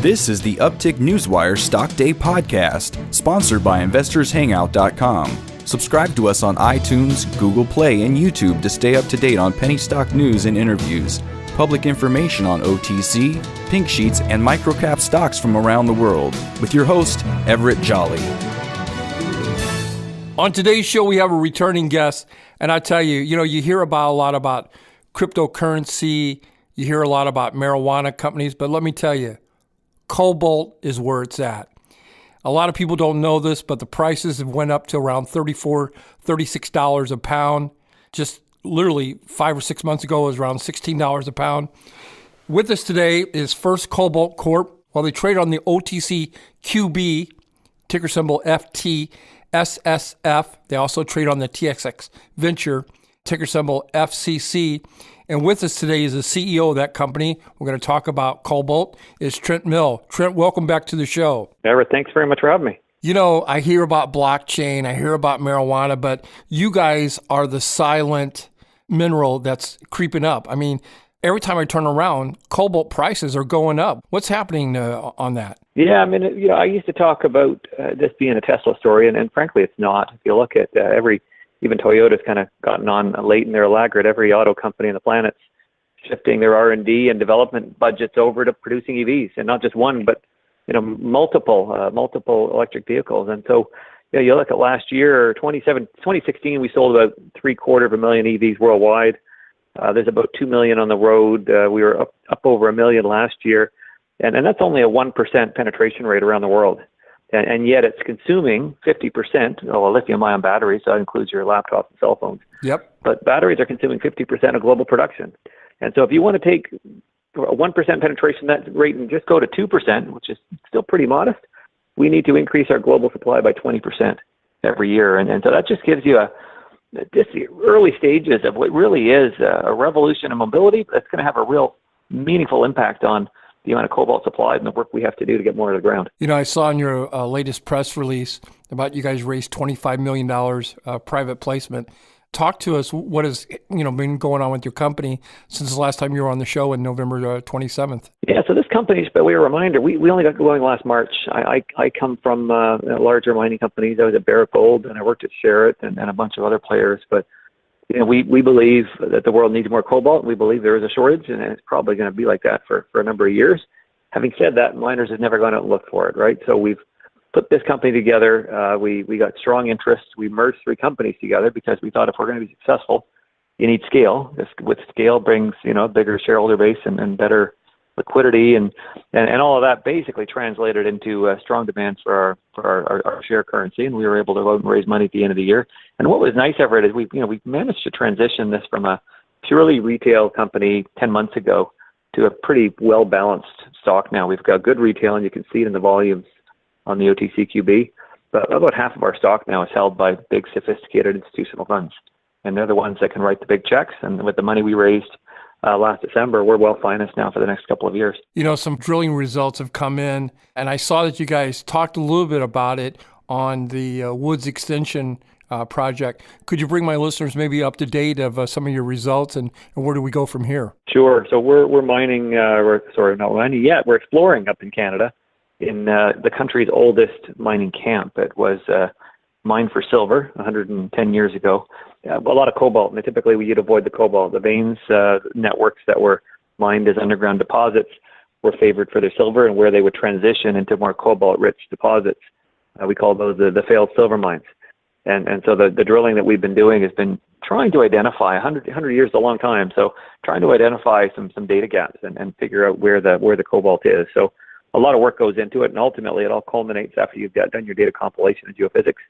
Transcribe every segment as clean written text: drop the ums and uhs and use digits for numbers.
This is the Uptick Newswire Stock Day podcast, sponsored by InvestorsHangout.com. Subscribe to us on iTunes, Google Play, and YouTube to stay up to date on penny stock news and interviews, public information on OTC, pink sheets, and microcap stocks from around the world, with your host, Everett Jolly. On today's show, we have a returning guest, and I tell you, you hear a lot about cryptocurrency, you hear a lot about marijuana companies, but let me tell you, Cobalt is where it's at. A lot of people don't know this, but the prices have went up to around $34, $36 a pound. Just literally 5 or 6 months ago, it was around $16 a pound. With us today is First Cobalt Corp. Well, they trade on the OTCQB, ticker symbol FTSSF. They also trade on the TSX Venture, ticker symbol FCC. And with us today is the CEO of that company. We're going to talk about Cobalt. Is Trent Mell. Trent, welcome back to the show. Everett, thanks very much for having me. I hear about blockchain, I hear about marijuana, but you guys are the silent mineral that's creeping up. I mean, every time I turn around, cobalt prices are going up. What's happening on that? Yeah, I used to talk about this being a Tesla story, and frankly, it's not. If you look at even Toyota's kind of gotten on late in their laggard. Every auto company on the planet's shifting their R&D and development budgets over to producing EVs, and not just one, but multiple electric vehicles. And so, you look at last year, 2016, we sold about 750,000 EVs worldwide. There's about 2 million on the road. We were up over 1 million last year, and that's only a 1% penetration rate around the world. And yet it's consuming 50% of lithium-ion batteries. So that includes your laptops and cell phones. Yep. But batteries are consuming 50% of global production. And so if you want to take a 1% penetration rate and just go to 2%, which is still pretty modest, we need to increase our global supply by 20% every year. And so that just gives you just the early stages of what really is a revolution in mobility that's going to have a real meaningful impact on the amount of cobalt supplied and the work we have to do to get more to the ground. I saw in your latest press release about you guys raised $25 million private placement. Talk to us what has been going on with your company since the last time you were on the show in November 27th. Yeah, so this company, by way of reminder, we only got going last March. I come from larger mining companies. I was at Barrick Gold, and I worked at Sherritt and a bunch of other players. But we believe that the world needs more cobalt. We believe there is a shortage, and it's probably going to be like that for a number of years. Having said that, miners have never gone out and looked for it, right? So we've put this company together. We got strong interest. We merged 3 companies together because we thought if we're going to be successful, you need scale. With scale brings a bigger shareholder base and better liquidity, and all of that basically translated into strong demand for our share currency, and we were able to vote and raise money at the end of the year. And what was nice, Everett, is we managed to transition this from a purely retail company 10 months ago to a pretty well-balanced stock now. We've got good retail, and you can see it in the volumes on the OTCQB, but about half of our stock now is held by big, sophisticated institutional funds, and they're the ones that can write the big checks. And with the money we raised last December, we're well-financed now for the next couple of years. Some drilling results have come in, and I saw that you guys talked a little bit about it on the Woods Extension project. Could you bring my listeners maybe up to date of some of your results, and where do we go from here? Sure. So we're mining, not mining yet. We're exploring up in Canada in the country's oldest mining camp. It was mined for silver 110 years ago. A lot of cobalt, and typically you'd avoid the cobalt. The veins networks that were mined as underground deposits were favored for their silver, and where they would transition into more cobalt-rich deposits, we call those the failed silver mines. And so the drilling that we've been doing has been trying to identify 100 years is a long time. So trying to identify some data gaps and figure out where the cobalt is. So a lot of work goes into it, and ultimately it all culminates after you've done your data compilation and geophysics.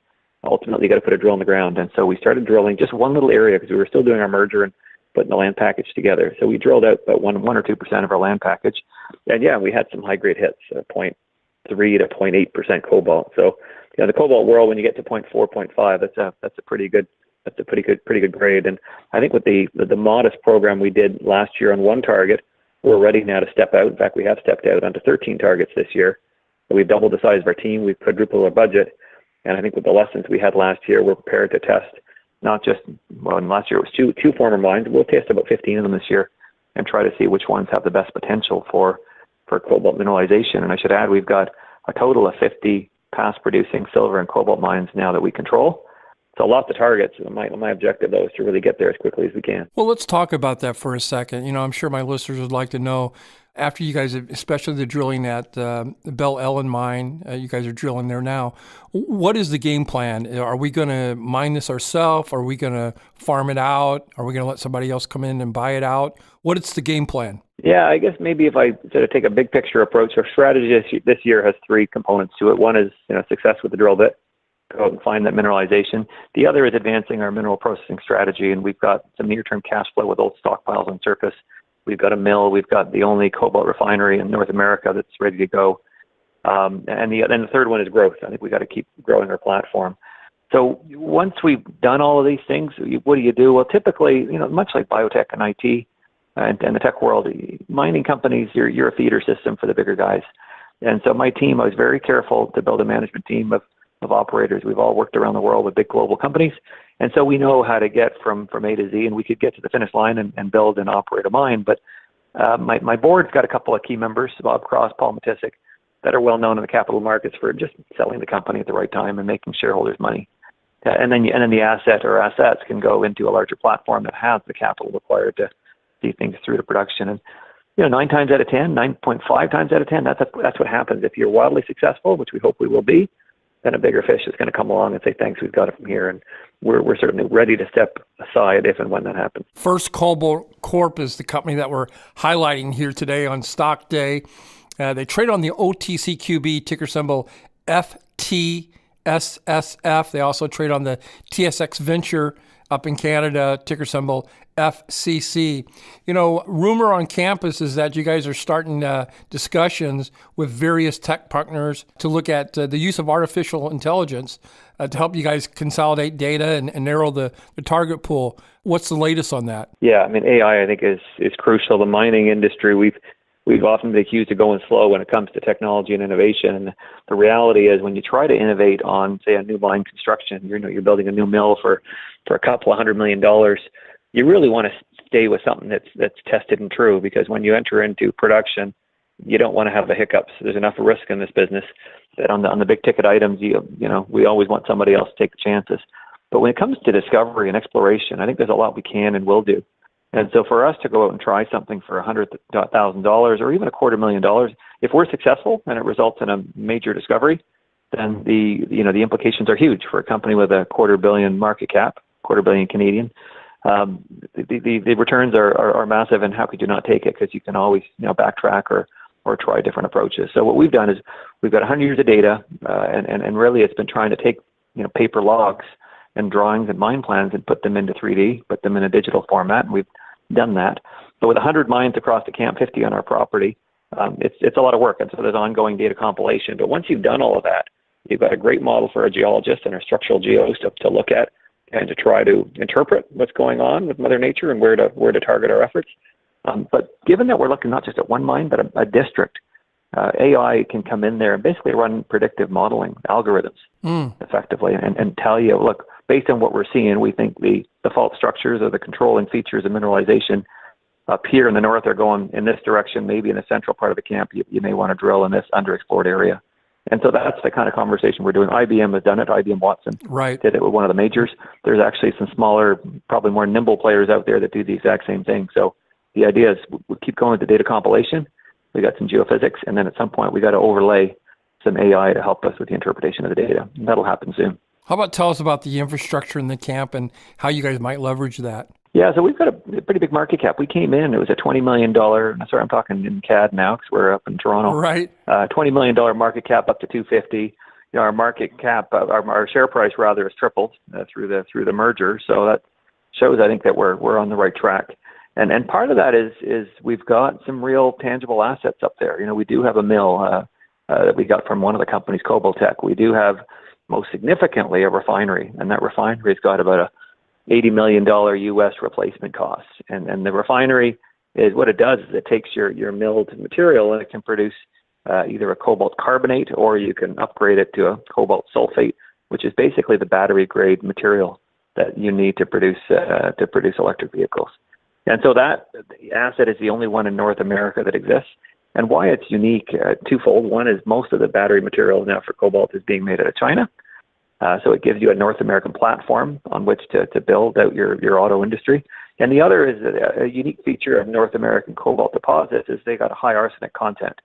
Ultimately, you got to put a drill in the ground. And so we started drilling just one little area because we were still doing our merger and putting the land package together. So we drilled out about 1 or 2% of our land package. And yeah, we had some high grade hits, 0.3 to 0.8% cobalt. So the cobalt world, when you get to 0.4, 0.5, that's a pretty good grade. And I think with the modest program we did last year on one target, we're ready now to step out. In fact, we have stepped out onto 13 targets this year. We've doubled the size of our team. We've quadrupled our budget. And I think with the lessons we had last year, we're prepared to test not just, last year it was two former mines. We'll test about 15 of them this year and try to see which ones have the best potential for cobalt mineralization. And I should add, we've got a total of 50 past-producing silver and cobalt mines now that we control. So lots of targets. My objective, though, is to really get there as quickly as we can. Well, let's talk about that for a second. I'm sure my listeners would like to know, after you guys, especially the drilling at the Bell Ellen mine, you guys are drilling there now. What is the game plan? Are we going to mine this ourselves? Are we going to farm it out? Are we going to let somebody else come in and buy it out? What is the game plan? Yeah, I guess maybe if I sort of take a big picture approach, our strategy this year has three components to it. One is success with the drill bit, go out and find that mineralization. The other is advancing our mineral processing strategy, and we've got some near-term cash flow with old stockpiles on surface. We've got a mill. We've got the only cobalt refinery in North America that's ready to go. And the third one is growth. I think we got to keep growing our platform. So once we've done all of these things, what do you do? Well, typically, much like biotech and IT and the tech world, mining companies, you're a feeder system for the bigger guys. And so my team, I was very careful to build a management team of operators. We've all worked around the world with big global companies. And so we know how to get from A to Z, and we could get to the finish line and build and operate a mine. But my board's got a couple of key members, Bob Cross, Paul Matisik, that are well known in the capital markets for just selling the company at the right time and making shareholders money. And then the asset or assets can go into a larger platform that has the capital required to see things through to production. And 9 times out of 10, 9.5 times out of 10, that's what happens. If you're wildly successful, which we hope we will be, then a bigger fish is going to come along and say, thanks, we've got it from here. And we're certainly ready to step aside if and when that happens. First Cobalt Corp is the company that we're highlighting here today on Stock Day. They trade on the OTCQB, ticker symbol FTSSF. They also trade on the TSX Venture up in Canada, ticker symbol FCC. Rumor on campus is that you guys are starting discussions with various tech partners to look at the use of artificial intelligence to help you guys consolidate data and narrow the target pool. What's the latest on that? Yeah, AI I think is crucial. The mining industry, we've often been accused of going slow when it comes to technology and innovation. And the reality is, when you try to innovate on, say, a new mine construction, you're building a new mill for a couple of $100 million, you really want to stay with something that's tested and true, because when you enter into production, you don't want to have the hiccups. There's enough risk in this business that on the big ticket items, we always want somebody else to take the chances. But when it comes to discovery and exploration, I think there's a lot we can and will do. And so for us to go out and try something for $100,000 or even $250,000, if we're successful and it results in a major discovery, then the implications are huge for a company with a $250 million market cap, $250 million Canadian. The returns are massive, and how could you not take it? Because you can always backtrack or try different approaches. So what we've done is we've got 100 years of data, and really it's been trying to take paper logs and drawings and mine plans and put them into 3D, put them in a digital format, and we've done that. But with 100 mines across the camp, 50 on our property, it's a lot of work, and so there's ongoing data compilation. But once you've done all of that, you've got a great model for a geologist and our structural geos to look at and to try to interpret what's going on with Mother Nature and where to target our efforts. But given that we're looking not just at one mine, but a district, AI can come in there and basically run predictive modeling algorithms effectively and tell you, look, based on what we're seeing, we think the fault structures or the controlling features of mineralization up here in the north are going in this direction. Maybe in the central part of the camp, you may want to drill in this underexplored area. And so that's the kind of conversation we're doing. IBM has done it. IBM Watson did it with one of the majors. There's actually some smaller, probably more nimble players out there that do the exact same thing. So the idea is we keep going with the data compilation. We got some geophysics, and then at some point we got to overlay some AI to help us with the interpretation of the data. And that'll happen soon. How about tell us about the infrastructure in the camp and how you guys might leverage that? Yeah, so we've got a pretty big market cap. We came in, it was a $20 million, sorry, I'm talking in CAD now because we're up in Toronto. Right. $20 million market cap up to $250. Our market cap, our share price rather, has tripled through the merger. So that shows, I think, that we're on the right track. And part of that is we've got some real tangible assets up there. We do have a mill that we got from one of the companies, Cobalt. We do have, most significantly, a refinery, and that refinery's got about a $80 million US replacement cost. And the refinery is, what it does is it takes your milled material and it can produce either a cobalt carbonate, or you can upgrade it to a cobalt sulfate, which is basically the battery grade material that you need to produce electric vehicles. And so that asset is the only one in North America that exists. And why it's unique, twofold. One is most of the battery material now for cobalt is being made out of China. So it gives you a North American platform on which to build out your auto industry. And the other is a unique feature of North American cobalt deposits is they got a high arsenic content.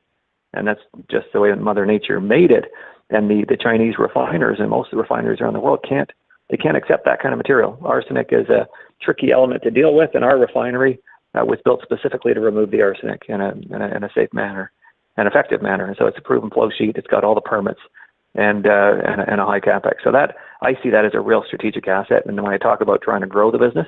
And that's just the way Mother Nature made it. And the Chinese refiners and most of the refineries around the world can't accept that kind of material. Arsenic is a tricky element to deal with, and our refinery was built specifically to remove the arsenic in a safe manner, an effective manner. And so it's a proven flow sheet. It's got all the permits and a high capex. So that I see that as a real strategic asset. And when I talk about trying to grow the business,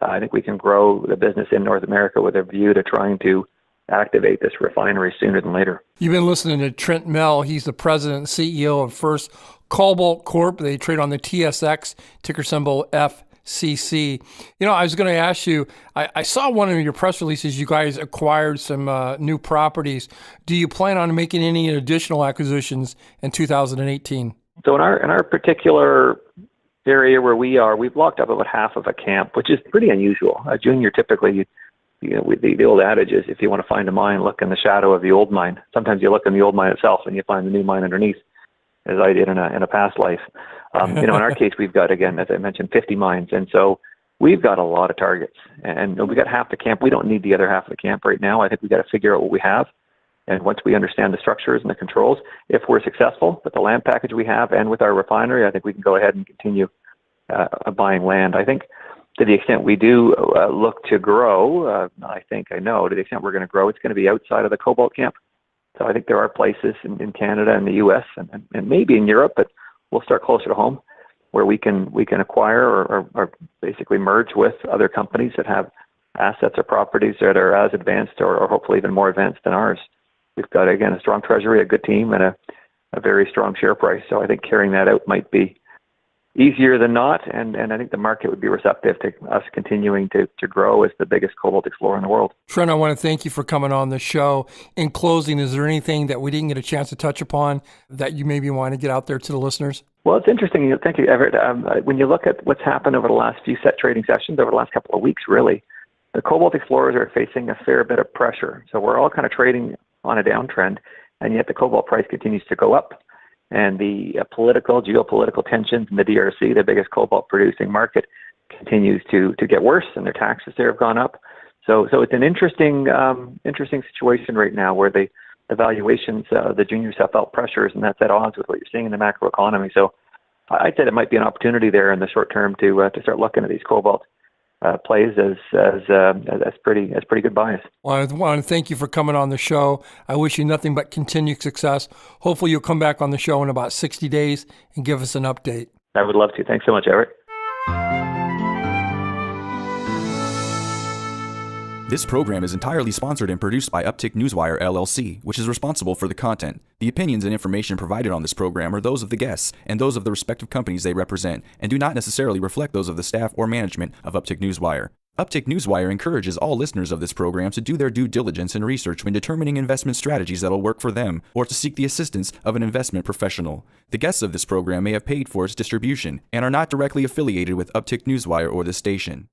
I think we can grow the business in North America with a view to trying to activate this refinery sooner than later. You've been listening to Trent Mell. He's the president and CEO of First Cobalt Corp. They trade on the TSX, ticker symbol FCC. I was going to ask you, I saw one of your press releases, you guys acquired some new properties. Do you plan on making any additional acquisitions in 2018? So in our particular area where we are, we've locked up about half of a camp, which is pretty unusual. A junior typically, the old adage is if you want to find a mine, look in the shadow of the old mine. Sometimes you look in the old mine itself and you find the new mine underneath, as I did in a past life. In our case, we've got, again, as I mentioned, 50 mines. And so we've got a lot of targets. And we got half the camp. We don't need the other half of the camp right now. I think we've got to figure out what we have. And once we understand the structures and the controls, if we're successful with the land package we have and with our refinery, I think we can go ahead and continue buying land. I think to the extent we do look to grow, to the extent we're going to grow, it's going to be outside of the cobalt camp. So I think there are places in Canada and the U.S. and maybe in Europe, but we'll start closer to home where we can acquire or basically merge with other companies that have assets or properties that are as advanced or hopefully even more advanced than ours. We've got, again, a strong treasury, a good team, and a very strong share price. So I think carrying that out might be easier than not, and I think the market would be receptive to us continuing to grow as the biggest cobalt explorer in the world. Trent, I want to thank you for coming on the show. In closing, is there anything that we didn't get a chance to touch upon that you maybe want to get out there to the listeners? Well, it's interesting. Thank you, Everett. When you look at what's happened over the last few trading sessions, over the last couple of weeks, really, the cobalt explorers are facing a fair bit of pressure. So we're all kind of trading on a downtrend, and yet the cobalt price continues to go up. And the geopolitical tensions in the DRC, the biggest cobalt producing market, continues to get worse, and their taxes there have gone up. So it's an interesting situation right now where the valuations, the juniors have felt pressures, and that's at odds with what you're seeing in the macroeconomy. So I'd say there might be an opportunity there in the short term to start looking at these cobalt plays as pretty good buys. Well, I want to thank you for coming on the show. I wish you nothing but continued success. Hopefully you'll come back on the show in about 60 days and give us an update. I would love to. Thanks so much, Eric. This program is entirely sponsored and produced by Uptick Newswire, LLC, which is responsible for the content. The opinions and information provided on this program are those of the guests and those of the respective companies they represent, and do not necessarily reflect those of the staff or management of Uptick Newswire. Uptick Newswire encourages all listeners of this program to do their due diligence and research when determining investment strategies that will work for them, or to seek the assistance of an investment professional. The guests of this program may have paid for its distribution and are not directly affiliated with Uptick Newswire or this station.